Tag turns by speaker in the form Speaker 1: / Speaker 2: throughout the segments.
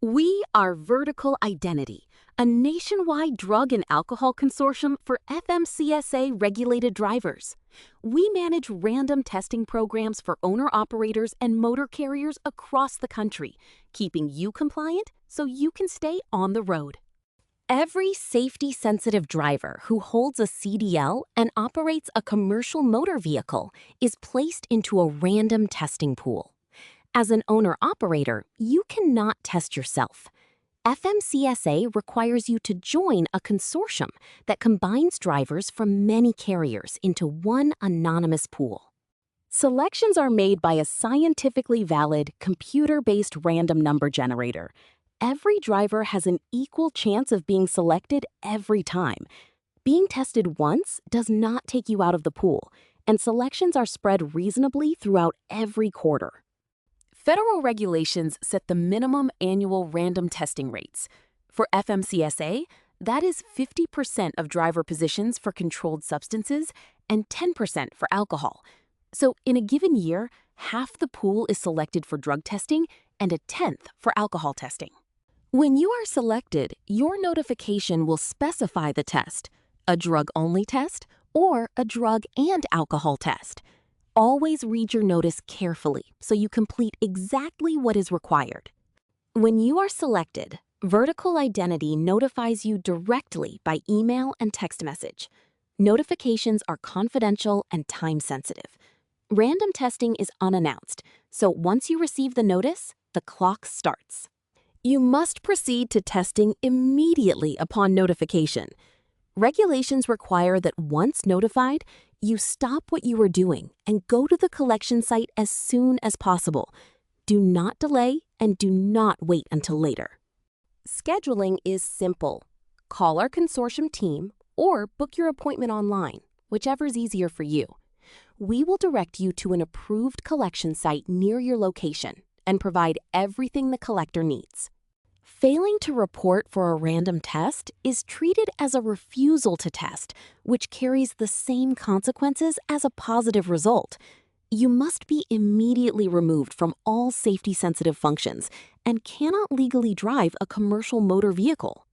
Speaker 1: We are Vertical Identity, a nationwide drug and alcohol consortium for FMCSA-regulated drivers. We manage random testing programs for owner-operators and motor carriers across the country, keeping you compliant so you can stay on the road. Every safety-sensitive driver who holds a CDL and operates a commercial motor vehicle is placed into a random testing pool. As an owner-operator, you cannot test yourself. FMCSA requires you to join a consortium that combines drivers from many carriers into one anonymous pool. Selections are made by a scientifically valid, computer-based random number generator. Every driver has an equal chance of being selected every time. Being tested once does not take you out of the pool, and selections are spread reasonably throughout every quarter. Federal regulations set the minimum annual random testing rates. For FMCSA, that is 50% of driver positions for controlled substances and 10% for alcohol. So in a given year, half the pool is selected for drug testing and a tenth for alcohol testing. When you are selected, your notification will specify the test, a drug-only test or a drug and alcohol test. Always read your notice carefully so you complete exactly what is required. When you are selected, Vertical Identity notifies you directly by email and text message. Notifications are confidential and time-sensitive. Random testing is unannounced, so once you receive the notice, the clock starts. You must proceed to testing immediately upon notification. Regulations require that once notified, you stop what you are doing and go to the collection site as soon as possible. Do not delay and do not wait until later. Scheduling is simple. Call our consortium team or book your appointment online, whichever is easier for you. We will direct you to an approved collection site near your location and provide everything the collector needs. Failing to report for a random test is treated as a refusal to test, which carries the same consequences as a positive result. You must be immediately removed from all safety-sensitive functions and cannot legally drive a commercial motor vehicle.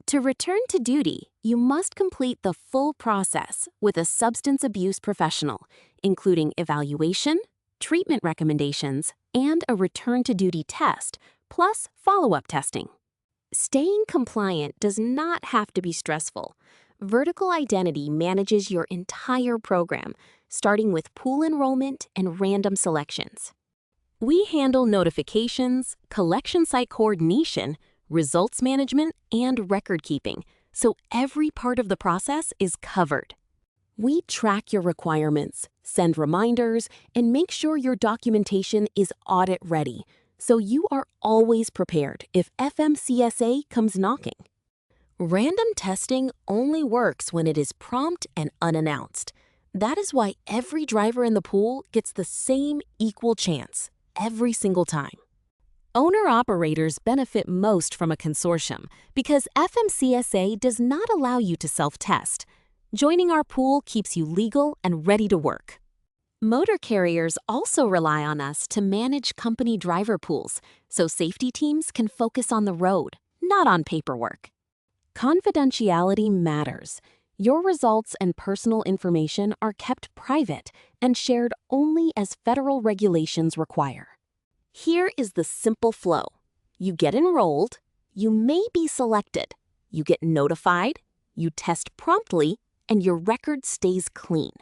Speaker 1: To return to duty, you must complete the full process with a substance abuse professional, including evaluation, treatment recommendations, and a return-to-duty test, plus follow-up testing. Staying compliant does not have to be stressful. Vertical Identity manages your entire program, starting with pool enrollment and random selections. We handle notifications, collection site coordination, results management, and record keeping, so every part of the process is covered. We track your requirements, send reminders, and make sure your documentation is audit-ready, so you are always prepared if FMCSA comes knocking. Random testing only works when it is prompt and unannounced. That is why every driver in the pool gets the same equal chance every single time. Owner-operators benefit most from a consortium because FMCSA does not allow you to self-test. Joining our pool keeps you legal and ready to work. Motor carriers also rely on us to manage company driver pools, so safety teams can focus on the road, not on paperwork. Confidentiality matters. Your results and personal information are kept private and shared only as federal regulations require. Here is the simple flow. You get enrolled, you may be selected, you get notified, you test promptly, and your record stays clean.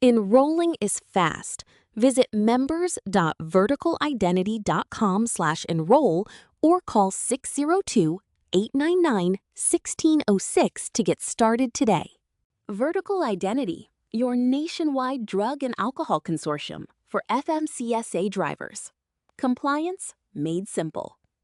Speaker 1: Enrolling is fast. Visit members.verticalidentity.com/enroll or call 602-899-1606 to get started today. Vertical Identity, your nationwide drug and alcohol consortium for FMCSA drivers. Compliance made simple.